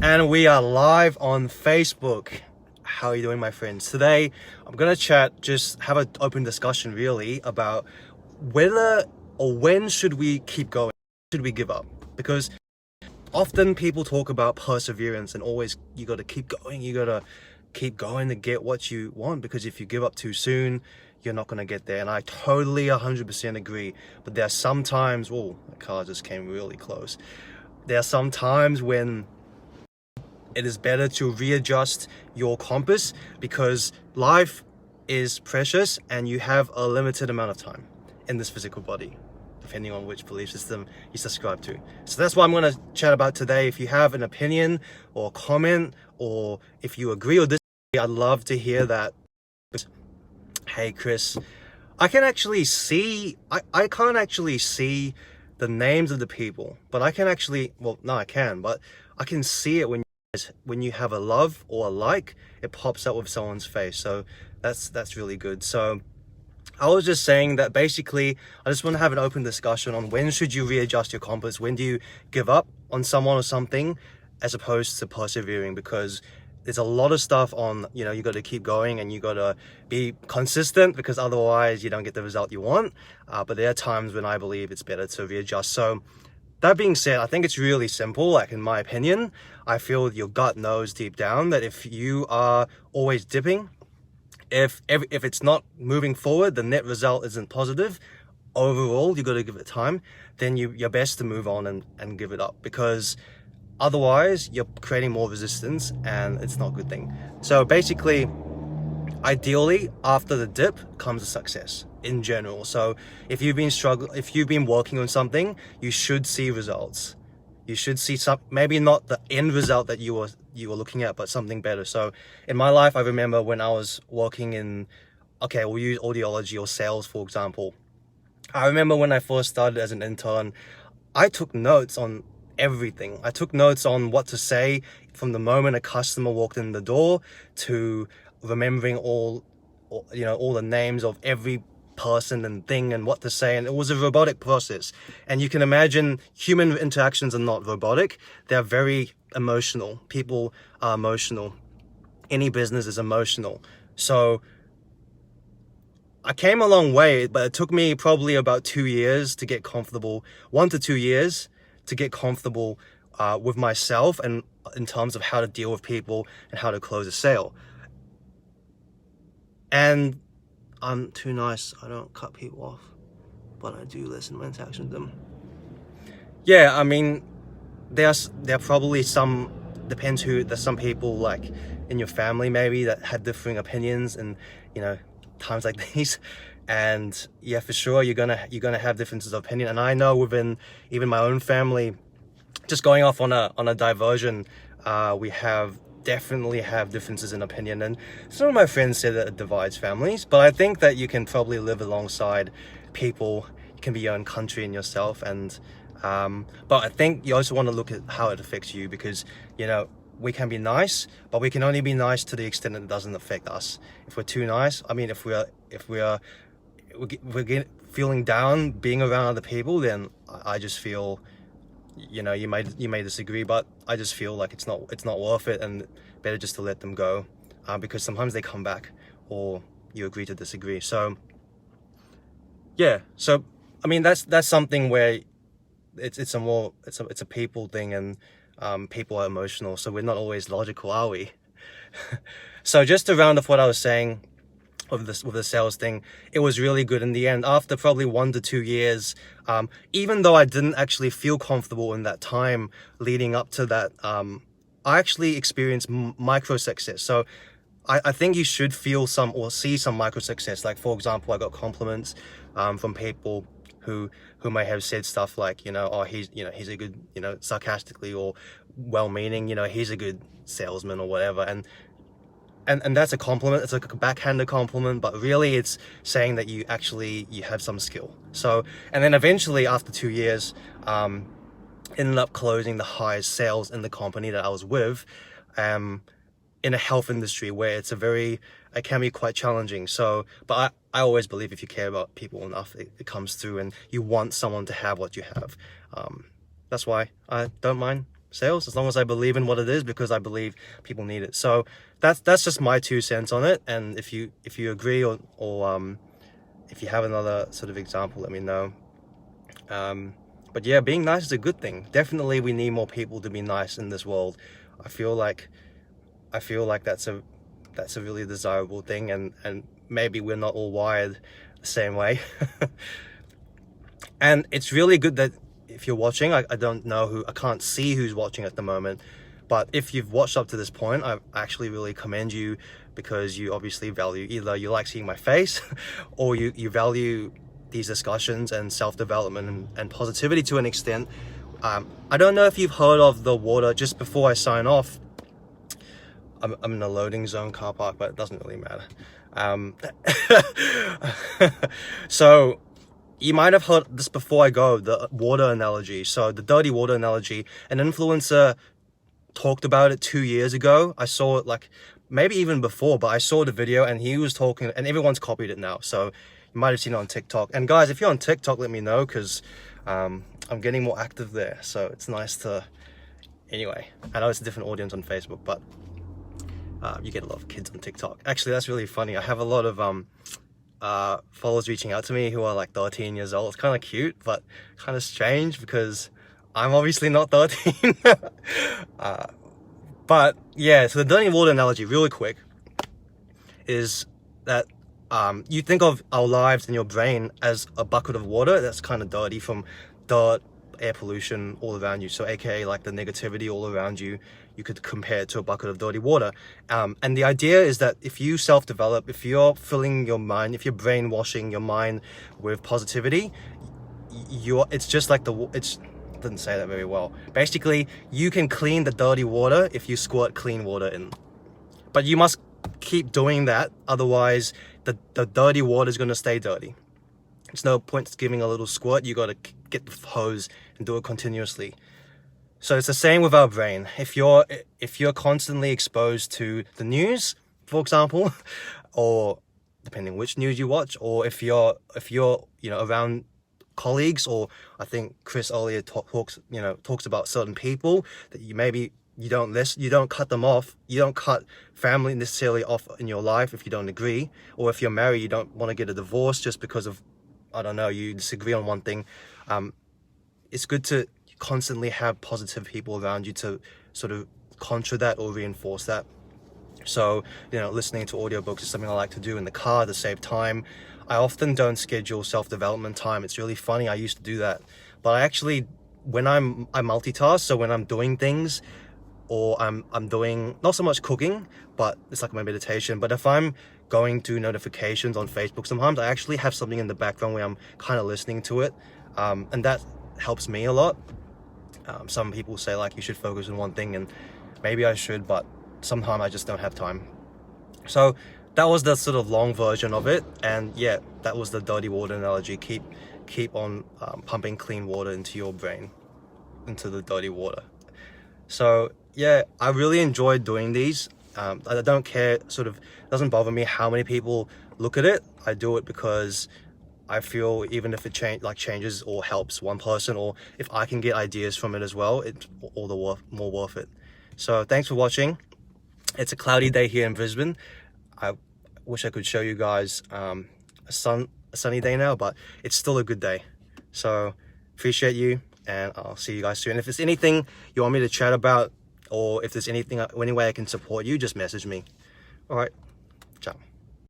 And we are live on Facebook. How are you doing, my friends? Today, I'm gonna just have an open discussion really about whether or when should we keep going, should we give up? Because often people talk about perseverance and always you gotta keep going to get what you want, because if you give up too soon, you're not gonna get there. And I totally 100% agree. But there are some times, oh, the car just came really close. There are some times when it is better to readjust your compass, because life is precious and you have a limited amount of time in this physical body, depending on which belief system you subscribe to. So that's what I'm going to chat about today. If you have an opinion or comment, or if you agree or disagree, I'd love to hear that. Hey Chris, I can't actually see the names of the people, but I can actually, well, no, I can, but I can see it when you have a love or a like, it pops up with someone's face. So that's really good. So I was just saying that basically I just want to have an open discussion on when should you readjust your compass, when do you give up on someone or something as opposed to persevering, because there's a lot of stuff on, you got to keep going and you got to be consistent, because otherwise you don't get the result you want. But there are times when I believe it's better to readjust. So that being said, I think it's really simple. Like, in my opinion, I feel your gut knows deep down that if you are always dipping, if it's not moving forward, the net result isn't positive overall, you got to give it time, then you're best to move on and give it up, because otherwise you're creating more resistance and it's not a good thing. So basically, ideally, after the dip comes a success in general. So if you've been working on something, you should see results. You should see maybe not the end result that you were looking at, but something better. So in my life, I remember when I was working in, okay, we'll use audiology or sales, for example. I remember when I first started as an intern, I took notes on everything. I took notes on what to say from the moment a customer walked in the door to remembering all the names of every person and thing and what to say. And it was a robotic process. And you can imagine human interactions are not robotic. They're very emotional. People are emotional. Any business is emotional. So I came a long way, but it took me probably about 2 years to get comfortable, 1 to 2 years to get comfortable with myself, and in terms of how to deal with people and how to close a sale. And I'm too nice. I don't cut people off, but I do listen when texting them. Yeah, I mean, there are probably some, depends who, there's some people like in your family maybe that have differing opinions and, times like these. And yeah, for sure, you're gonna have differences of opinion. And I know within even my own family, just going off on a diversion, we definitely have differences in opinion, and some of my friends say that it divides families, but I think that you can probably live alongside people. You can be your own country and yourself, and but I think you also want to look at how it affects you, because we can be nice, but we can only be nice to the extent that it doesn't affect us. If we're too nice, I mean, if we're feeling down being around other people, then I just feel, you may disagree, but I just feel like it's not worth it, and better just to let them go, because sometimes they come back, or you agree to disagree. So yeah, so I mean that's something where it's a people thing, and people are emotional, so we're not always logical, are we? So just to round off what I was saying with the sales thing, it was really good in the end. After probably 1 to 2 years, even though I didn't actually feel comfortable in that time leading up to that, I actually experienced micro success. So I think you should feel some or see some micro success. Like, for example, I got compliments from people who may have said stuff like, oh, he's a good, sarcastically or well-meaning, he's a good salesman or whatever. And that's a compliment. It's like a backhanded compliment, but really it's saying that you have some skill. So, and then eventually after 2 years, ended up closing the highest sales in the company that I was with, in a health industry where it can be quite challenging. So, but I always believe if you care about people enough, it comes through, and you want someone to have what you have. That's why I don't mind sales, as long as I believe in what it is, because I believe people need it. So that's just my 2 cents on it. And if you agree, or if you have another sort of example, let me know. But yeah, being nice is a good thing. Definitely we need more people to be nice in this world. I feel like that's a really desirable thing, and maybe we're not all wired the same way. And it's really good that if you're watching, I don't know I can't see who's watching at the moment, but if you've watched up to this point, I actually really commend you, because you obviously value, either you like seeing my face or you value these discussions and self-development and positivity to an extent. I don't know if you've heard of the water. Just before I sign off, I'm in a loading zone car park, but it doesn't really matter. So you might have heard this before I go, the water analogy. So the dirty water analogy, an influencer talked about it 2 years ago. I saw it like maybe even before, but I saw the video and he was talking, and everyone's copied it now. So you might have seen it on TikTok. And guys, if you're on TikTok, let me know, because I'm getting more active there. So it's nice to, anyway, I know it's a different audience on Facebook, but you get a lot of kids on TikTok. Actually, that's really funny. I have a lot of followers reaching out to me who are like 13 years old. It's kind of cute, but kind of strange, because I'm obviously not 13. But yeah, so the dirty water analogy, really quick, is that you think of our lives and your brain as a bucket of water that's kind of dirty from dirt, air pollution all around you. So aka like the negativity all around you, you could compare it to a bucket of dirty water. And the idea is that if you self-develop, if you're filling your mind, if you're brainwashing your mind with positivity, it's just like didn't say that very well. Basically, you can clean the dirty water if you squirt clean water in. But you must keep doing that, otherwise the dirty water is going to stay dirty. It's no point giving a little squirt. You got to get the hose and do it continuously. So it's the same with our brain. If you're constantly exposed to the news, for example, or depending which news you watch, or if you're around colleagues, or I think Chris earlier talks about certain people that you don't listen, you don't cut them off, you don't cut family necessarily off in your life if you don't agree, or if you're married, you don't want to get a divorce just because of, I don't know, you disagree on one thing. It's good to constantly have positive people around you to sort of contra that or reinforce that. So, listening to audiobooks is something I like to do in the car to save time. I often don't schedule self-development time. It's really funny. I used to do that, but I actually, I multitask. So when I'm doing things, or I'm doing not so much cooking, but it's like my meditation. But if I'm going to notifications on Facebook, sometimes I actually have something in the background where I'm kind of listening to it, and that helps me a lot. Some people say like you should focus on one thing, and maybe I should, but sometimes I just don't have time. So that was the sort of long version of it, and yeah, that was the dirty water analogy. Keep on pumping clean water into your brain, into the dirty water. So yeah, I really enjoyed doing these. I don't care, sort of doesn't bother me how many people look at it. I do it because I feel even if it changes or helps one person, or if I can get ideas from it as well, it's all the more worth it. So thanks for watching. It's a cloudy day here in Brisbane. I wish I could show you guys a sunny day now, but it's still a good day. So appreciate you, and I'll see you guys soon. If there's anything you want me to chat about, or if there's any way I can support you, just message me. All right, ciao.